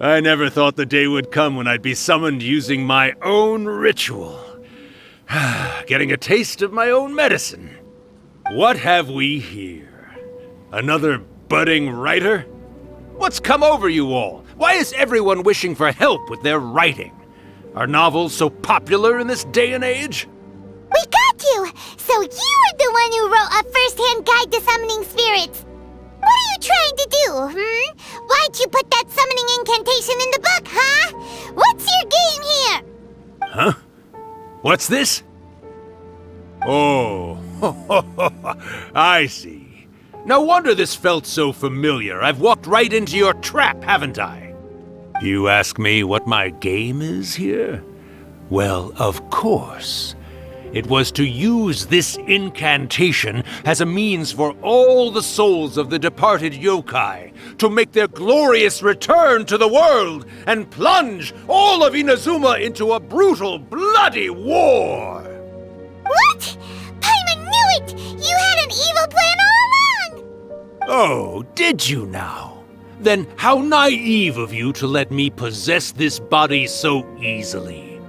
I never thought the day would come when I'd be summoned using my own ritual. Getting a taste of my own medicine. What have we here? Another budding writer? What's come over you all? Why is everyone wishing for help with their writing? Are novels so popular in this day and age? We got you! So you are the one who wrote a first-hand guide to summoning spirits! What are you trying to do, Why'd you put that summoning incantation in the book, huh? What's your game here? Huh? What's this? Oh, I see. No wonder this felt so familiar. I've walked right into your trap, haven't I? You ask me what my game is here? Well, of course. It was to use this incantation as a means for all the souls of the departed yokai to make their glorious return to the world and plunge all of Inazuma into a brutal, bloody war! What? Paimon knew it! You had an evil plan all along! Oh, did you now? Then how naive of you to let me possess this body so easily.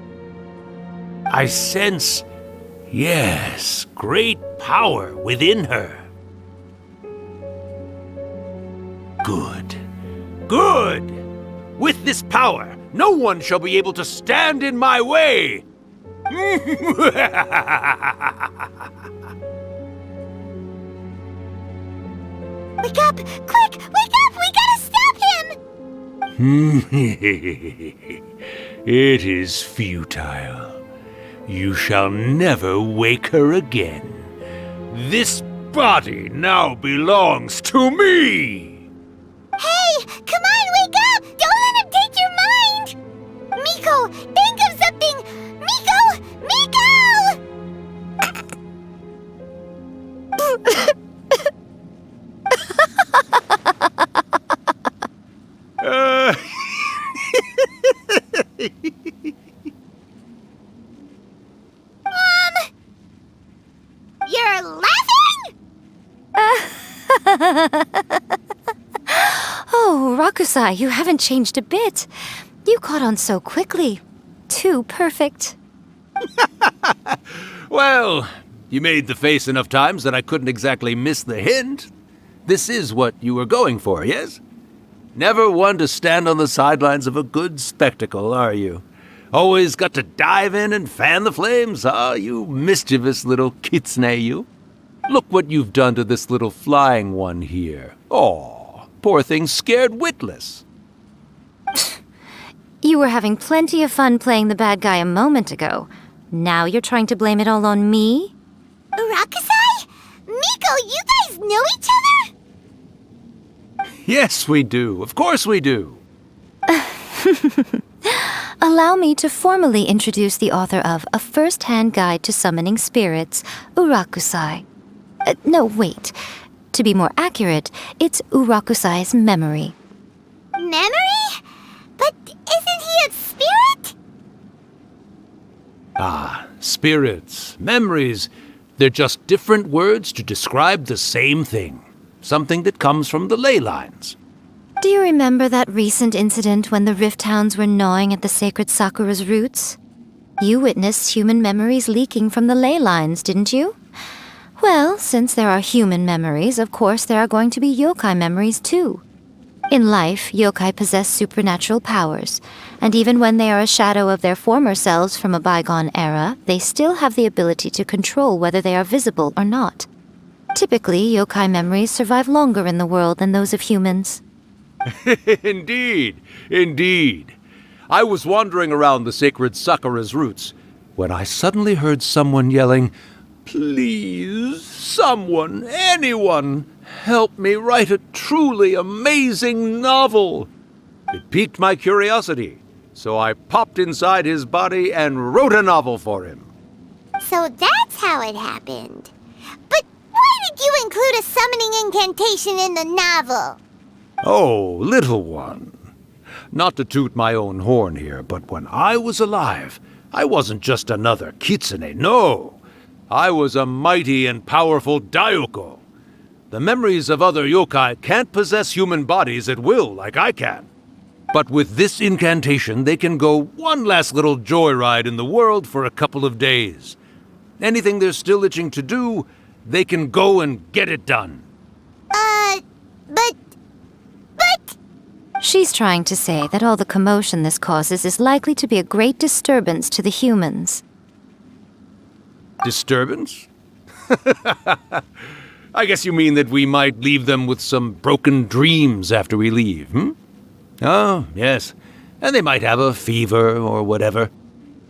I sense... yes, great power within her. Good. Good! With this power, no one shall be able to stand in my way! Wake up! Quick! Wake up! We gotta stop him! It is futile. You shall never wake her again. This body now belongs to me! Hey! Come on, wake up! Don't let him take your mind! Miko, think of something! Miko! Miko! You're laughing? Oh, Rakusai, you haven't changed a bit. You caught on so quickly. Too perfect. Well, you made the face enough times that I couldn't exactly miss the hint. This is what you were going for, yes? Never one to stand on the sidelines of a good spectacle, are you? Always got to dive in and fan the flames, you mischievous little kitsune, you. Look what you've done to this little flying one here. Aw, poor thing scared witless. You were having plenty of fun playing the bad guy a moment ago. Now you're trying to blame it all on me? Rakusai? Miko, you guys know each other? Yes, we do. Of course we do. Allow me to formally introduce the author of A First-Hand Guide to Summoning Spirits, Urakusai. No, wait. To be more accurate, it's Urakusai's memory. Memory? But isn't he a spirit? Ah, spirits, memories. They're just different words to describe the same thing. Something that comes from the ley lines. Do you remember that recent incident when the Rift Hounds were gnawing at the sacred Sakura's roots? You witnessed human memories leaking from the ley lines, didn't you? Well, since there are human memories, of course there are going to be yokai memories too. In life, yokai possess supernatural powers, and even when they are a shadow of their former selves from a bygone era, they still have the ability to control whether they are visible or not. Typically, yokai memories survive longer in the world than those of humans. Indeed, indeed. I was wandering around the sacred Sakura's roots when I suddenly heard someone yelling, "Please, someone, anyone, help me write a truly amazing novel." It piqued my curiosity, so I popped inside his body and wrote a novel for him. So that's how it happened. But why did you include a summoning incantation in the novel? Oh, little one. Not to toot my own horn here, but when I was alive, I wasn't just another kitsune, no. I was a mighty and powerful Daioko. the memories of other yokai can't possess human bodies at will like I can. But with this incantation, they can go one last little joyride in the world for a couple of days. Anything they're still itching to do, they can go and get it done. But... She's trying to say that all the commotion this causes is likely to be a great disturbance to the humans. Disturbance? I guess you mean that we might leave them with some broken dreams after we leave, hmm? Oh, yes. And they might have a fever or whatever.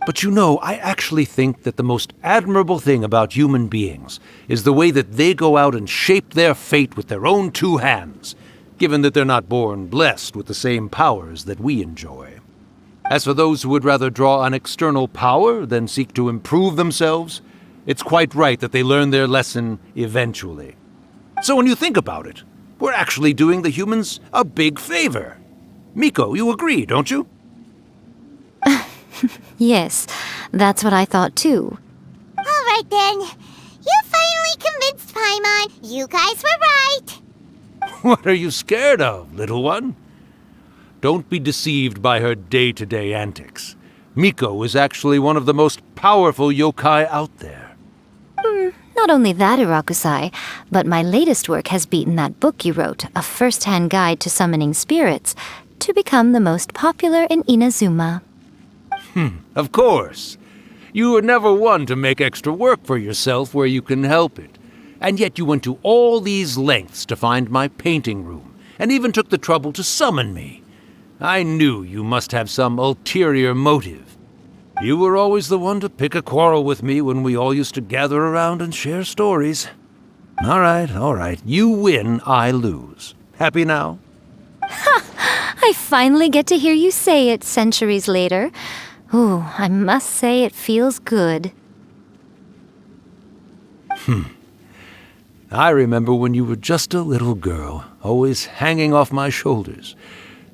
But you know, I actually think that the most admirable thing about human beings is the way that they go out and shape their fate with their own two hands, given that they're not born blessed with the same powers that we enjoy. As for those who would rather draw on external power than seek to improve themselves, it's quite right that they learn their lesson eventually. So when you think about it, we're actually doing the humans a big favor. Miko, you agree, don't you? Yes, that's what I thought too. All right then. You finally convinced Paimon. You guys were right. What are you scared of, little one? Don't be deceived by her day-to-day antics. Miko is actually one of the most powerful yokai out there. Not only that, Irakusai, but my latest work has beaten that book you wrote, A First-Hand Guide to Summoning Spirits, to become the most popular in Inazuma. Of course. You were never one to make extra work for yourself where you can help it. And yet you went to all these lengths to find my painting room, and even took the trouble to summon me. I knew you must have some ulterior motive. You were always the one to pick a quarrel with me when we all used to gather around and share stories. All right. You win, I lose. Happy now? I finally get to hear you say it centuries later. Ooh, I must say it feels good. I remember when you were just a little girl, always hanging off my shoulders.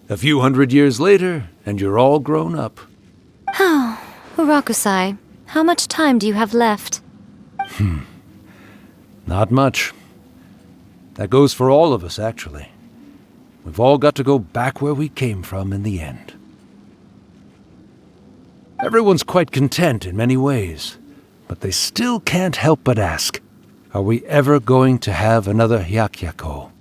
A few hundred years later, and you're all grown up. Urakusai, how much time do you have left? Not much. That goes for all of us, actually. We've all got to go back where we came from in the end. Everyone's quite content in many ways, but they still can't help but ask, are we ever going to have another Hyakyako?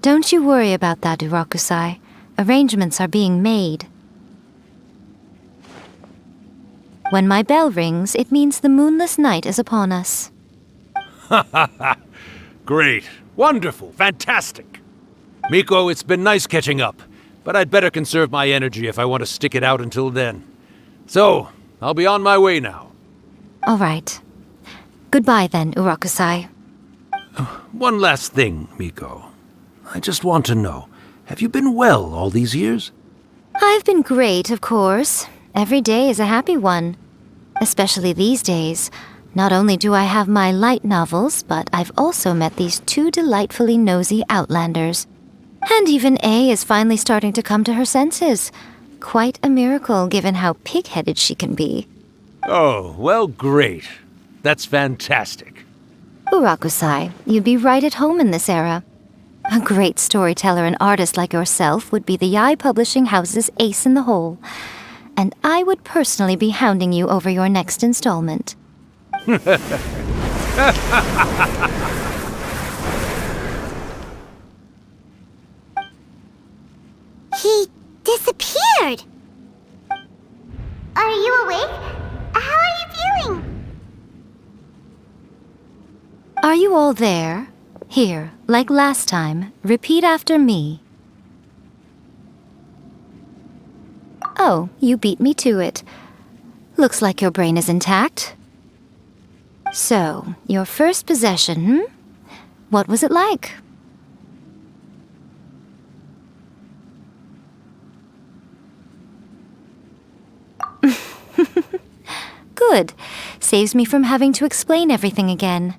Don't you worry about that, Urakusai. Arrangements are being made. When my bell rings, it means the moonless night is upon us. Great. Wonderful. Fantastic. Miko, it's been nice catching up, but I'd better conserve my energy if I want to stick it out until then. So, I'll be on my way now. All right. Goodbye then, Urakusai. One last thing, Miko. I just want to know, have you been well all these years? I've been great, of course. Every day is a happy one. Especially these days. Not only do I have my light novels, but I've also met these two delightfully nosy outlanders. And even A is finally starting to come to her senses. Quite a miracle, given how pig-headed she can be. Oh, well, great. That's fantastic. Urakusai, you'd be right at home in this era. A great storyteller and artist like yourself would be the Yae Publishing House's ace in the hole. And I would personally be hounding you over your next installment. He disappeared. Are you awake? How are you feeling? Are you all there? Here, like last time, repeat after me. Oh, you beat me to it. Looks like your brain is intact. So, your first possession, What was it like? Good. Saves me from having to explain everything again.